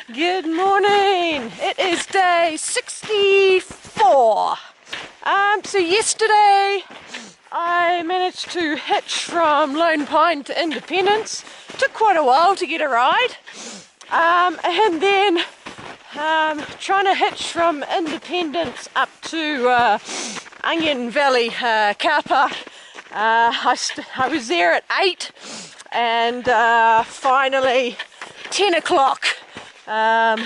Good morning. It is day 64. So yesterday I managed to hitch from Lone Pine to Independence. Took quite a while to get a ride. And then trying to hitch from Independence up to Onion Valley car park. I was there at 8 and finally 10 o'clock a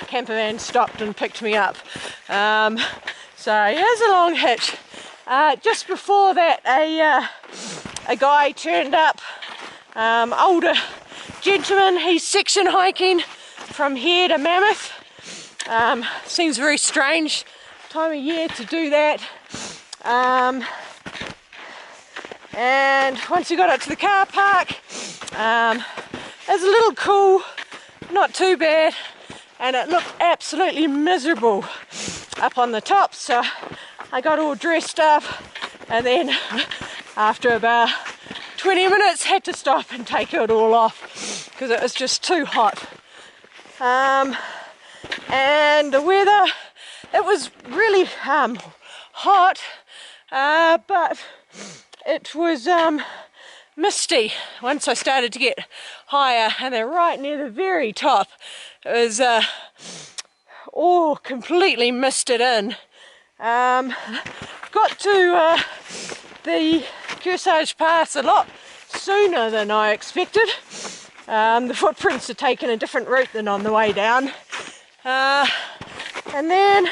camper van stopped and picked me up. So yeah, it was a long hitch. Just before that a guy turned up, older gentleman. He's section hiking from here to Mammoth. Seems very strange time of year to do that. And once we got up to the car park, it was a little cool, not too bad, and it looked absolutely miserable up on the top, so I got all dressed up, and then after about 20 minutes had to stop and take it all off because it was just too hot. And the weather, it was really hot, but it was misty once I started to get higher, and then right near the very top it was all completely misted in. Got to the Kearsarge Pass a lot sooner than I expected. The footprints had taken a different route than on the way down. And then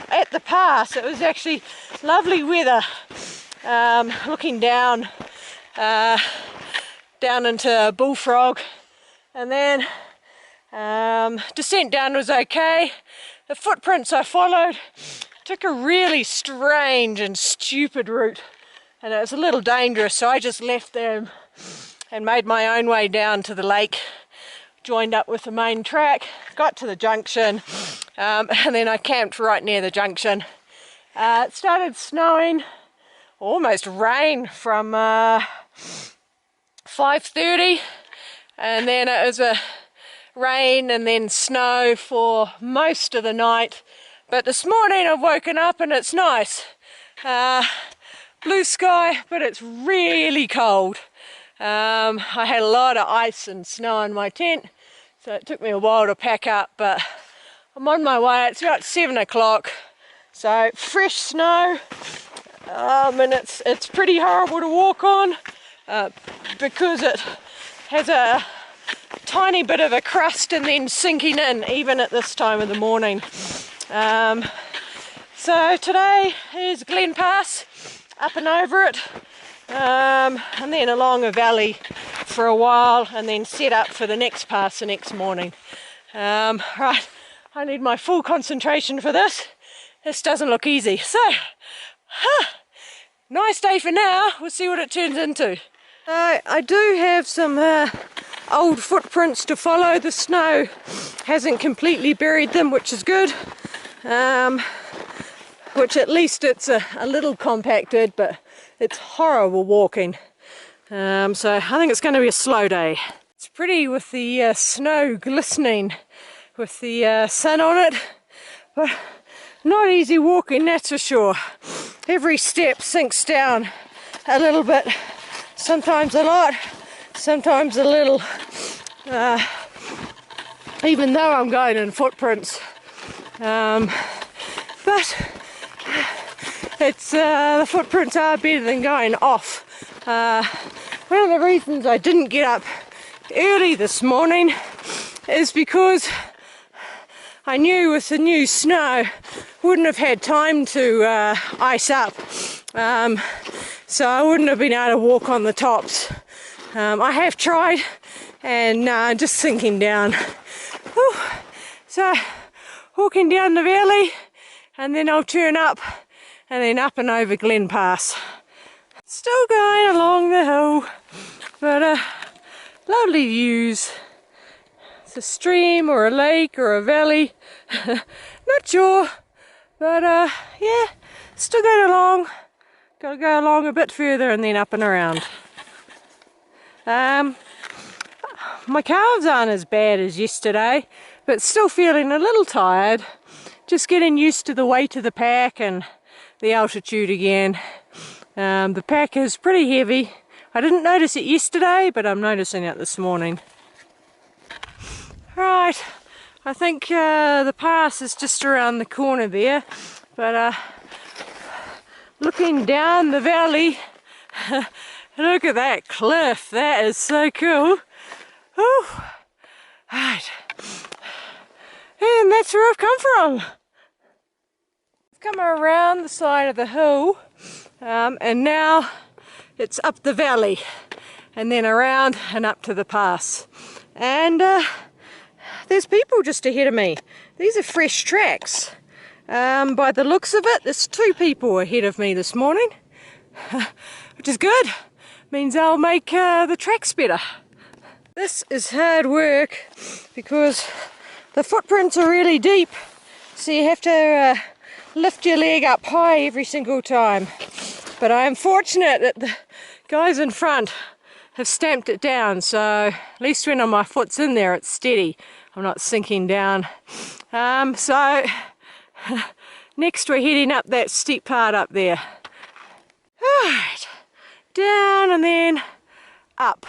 at the pass it was actually lovely weather, looking down into Bullfrog, and then descent down was okay. The footprints I followed took a really strange and stupid route, and it was a little dangerous, so I just left them and made my own way down to the lake, joined up with the main track, got to the junction, and then I camped right near the junction. It started snowing, almost rain from 5:30, and then it was a rain and then snow for most of the night. But this morning I've woken up and it's nice. Blue sky, but it's really cold. I had a lot of ice and snow in my tent, so it took me a while to pack up, but I'm on my way. It's about 7 o'clock, so fresh snow, and it's pretty horrible to walk on because it has a tiny bit of a crust and then sinking in even at this time of the morning. So today is Glen Pass, up and over it, and then along a valley for a while, and then set up for the next pass the next morning. Right, I need my full concentration for this. This doesn't look easy. So, nice day for now. We'll see what it turns into. I do have some old footprints to follow. The snow hasn't completely buried them, which is good. Which at least it's a little compacted, but it's horrible walking. So I think it's going to be a slow day. It's pretty with the snow glistening with the sun on it, but not easy walking, that's for sure. Every step sinks down a little bit, sometimes a lot, sometimes a little, even though I'm going in footprints. But it's the footprints are better than going off. One of the reasons I didn't get up early this morning is because I knew with the new snow wouldn't have had time to ice up, so I wouldn't have been able to walk on the tops. I have tried, and just sinking down. Whew. So walking down the valley, and then I'll turn up and then up and over Glen Pass. Still going along the hill, but lovely views. It's a stream or a lake or a valley, not sure, but yeah, still going along. Got to go along a bit further and then up and around. my calves aren't as bad as yesterday, but still feeling a little tired. Just getting used to the weight of the pack and the altitude again. The pack is pretty heavy. I didn't notice it yesterday, but I'm noticing it this morning. Right, I think the pass is just around the corner there, but looking down the valley, look at that cliff, that is so cool. Oh, right, and that's where I've come from. I've come around the side of the hill, and now it's up the valley, and then around and up to the pass. And there's people just ahead of me. These are fresh tracks. By the looks of it, there's 2 people ahead of me this morning, which is good. Means I'll make the tracks better. This is hard work because the footprints are really deep, so you have to lift your leg up high every single time. But I am fortunate that the guys in front have stamped it down, so at least when my foot's in there it's steady. I'm not sinking down. So next we're heading up that steep part up there. Alright, down and then up.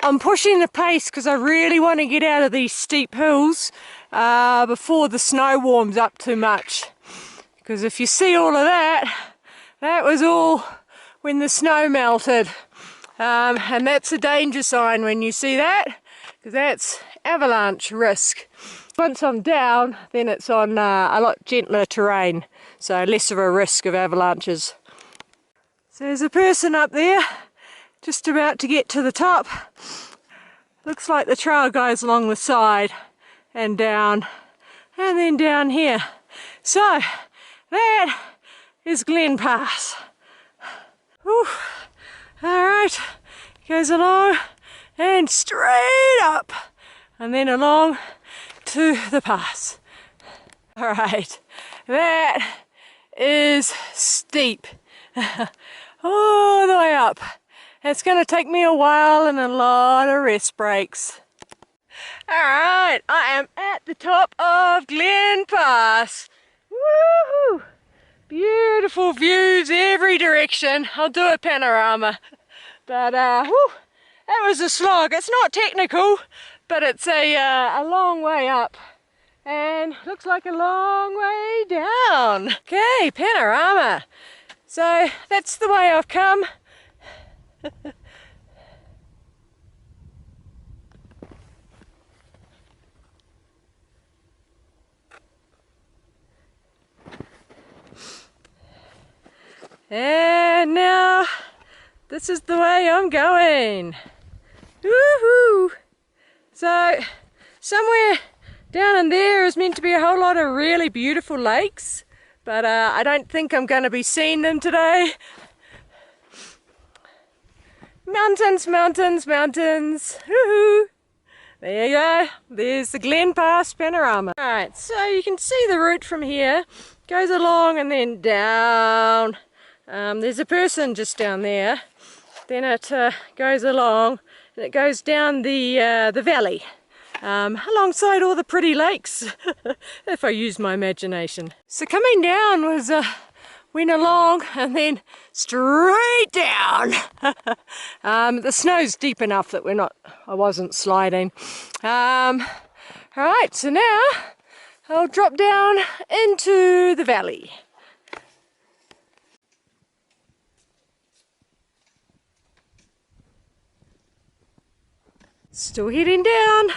I'm pushing the pace because I really want to get out of these steep hills before the snow warms up too much. Because if you see all of that, that was all when the snow melted. And that's a danger sign when you see that, because that's avalanche risk. Once I'm down, then it's on a lot gentler terrain, so less of a risk of avalanches. So there's a person up there, just about to get to the top. Looks like the trail goes along the side and down, and then down here. So that is Glen Pass. Whew. Alright, goes along and straight up, and then along to the pass. Alright, that is steep. All the way up. It's going to take me a while and a lot of rest breaks. Alright, I am at the top of Glen Pass. Woohoo! Beautiful views every direction. I'll do a panorama. But whew, that was a slog. It's not technical, but it's a long way up. And looks like a long way down. Okay, panorama. So that's the way I've come. And now this is the way I'm going. Woohoo! So somewhere down in there is meant to be a whole lot of really beautiful lakes, but I don't think I'm going to be seeing them today. Mountains, mountains, mountains. Woohoo! There you go. There's the Glen Pass panorama. Alright, so you can see the route from here. Goes along and then down. There's a person just down there. Then it goes along and it goes down the valley. Alongside all the pretty lakes, if I use my imagination. So coming down was went along and then straight down. The snow's deep enough that I wasn't sliding. Alright, so now I'll drop down into the valley. Still heading down,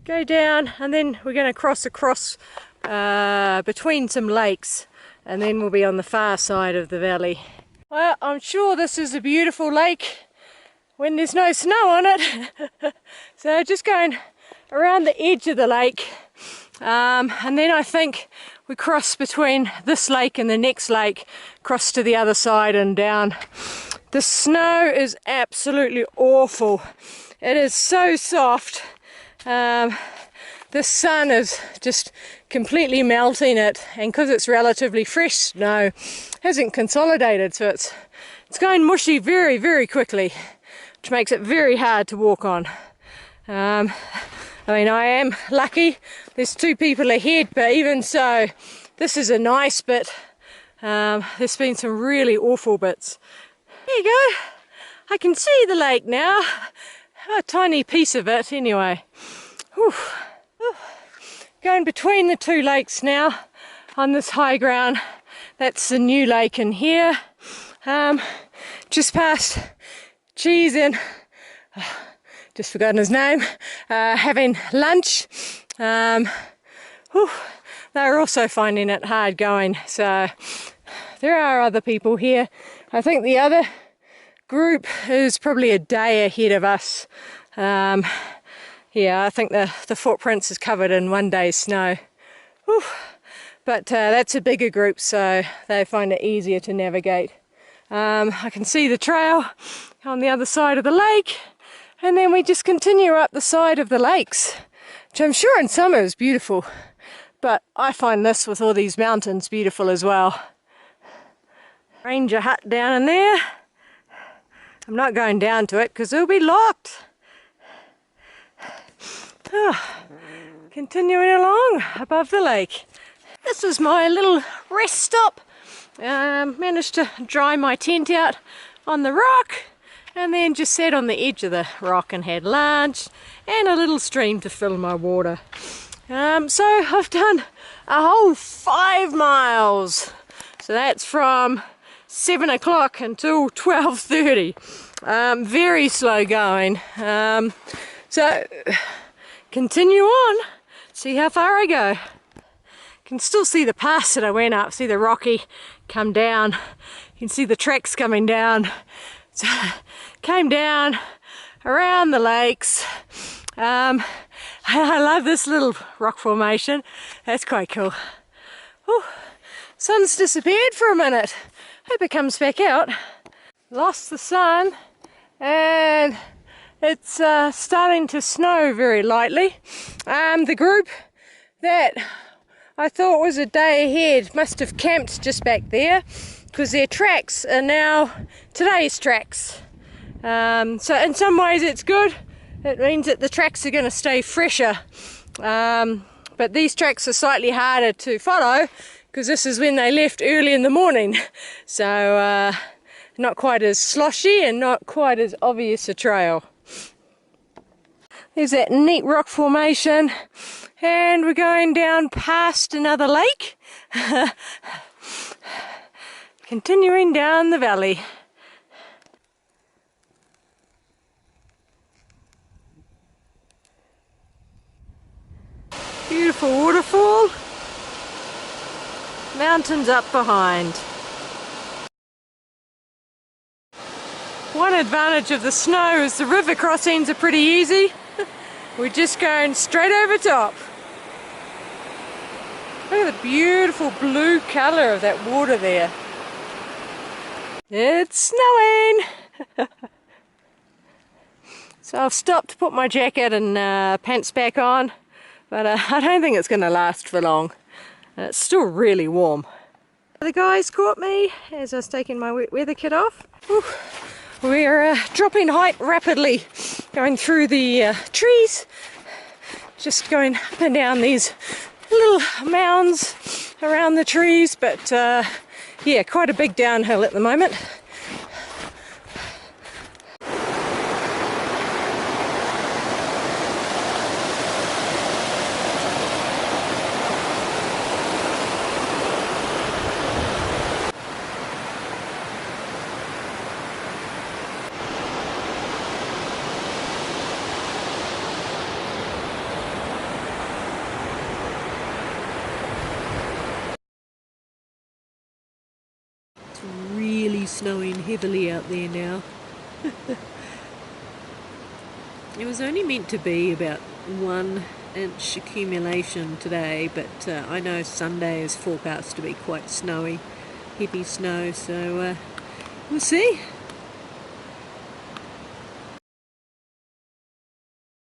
go down, and then we're going to cross across between some lakes, and then we'll be on the far side of the valley. Well, I'm sure this is a beautiful lake when there's no snow on it. So just going around the edge of the lake, and then I think we cross between this lake and the next lake, cross to the other side and down. The snow is absolutely awful. It is so soft. The sun is just completely melting it, and because it's relatively fresh snow, hasn't consolidated, so it's going mushy very, very quickly. which makes it very hard to walk on. I mean, I am lucky, there's 2 people ahead, but even so, this is a nice bit. There's been some really awful bits. There you go, I can see the lake now, a tiny piece of it anyway. Whew. Going between the 2 lakes now on this high ground. That's the new lake in here. Just past Cheese and just forgotten his name, having lunch. They're also finding it hard going, so there are other people here. I think the other group is probably a day ahead of us. Yeah, I think the footprints is covered in 1 day's snow. Whew. But that's a bigger group, so they find it easier to navigate. I can see the trail on the other side of the lake, and then we just continue up the side of the lakes, which I'm sure in summer is beautiful, but I find this with all these mountains beautiful as well. Ranger hut down in there. I'm not going down to it because it'll be locked. Continuing along above the lake. This is my little rest stop. Managed to dry my tent out on the rock and then just sat on the edge of the rock and had lunch and a little stream to fill my water. So I've done a whole 5 miles. So that's from 7 o'clock until 12:30. Very slow going. So continue on, see how far I go. Can still see the pass that I went up, see the rocky come down. You can see the tracks coming down. So came down around the lakes. I love this little rock formation. That's quite cool. Ooh, sun's disappeared for a minute. Hope it comes back out. Lost the sun and it's starting to snow very lightly. The group that I thought was a day ahead must have camped just back there because their tracks are now today's tracks. So in some ways it's good. It means that the tracks are going to stay fresher. But these tracks are slightly harder to follow because this is when they left early in the morning. So not quite as sloshy and not quite as obvious a trail. There's that neat rock formation, and we're going down past another lake, continuing down the valley. Beautiful waterfall, mountains up behind. One advantage of the snow is the river crossings are pretty easy. We're just going straight over top. Look at the beautiful blue colour of that water there. It's snowing! So I've stopped to put my jacket and pants back on, but I don't think it's going to last for long. It's still really warm. The guys caught me as I was taking my wet weather kit off. Whew. We're dropping height rapidly, going through the trees, just going up and down these little mounds around the trees, but yeah, quite a big downhill at the moment. Snowing heavily out there now. It was only meant to be about 1 inch accumulation today, but I know Sunday is forecast to be quite snowy, heavy snow, so we'll see.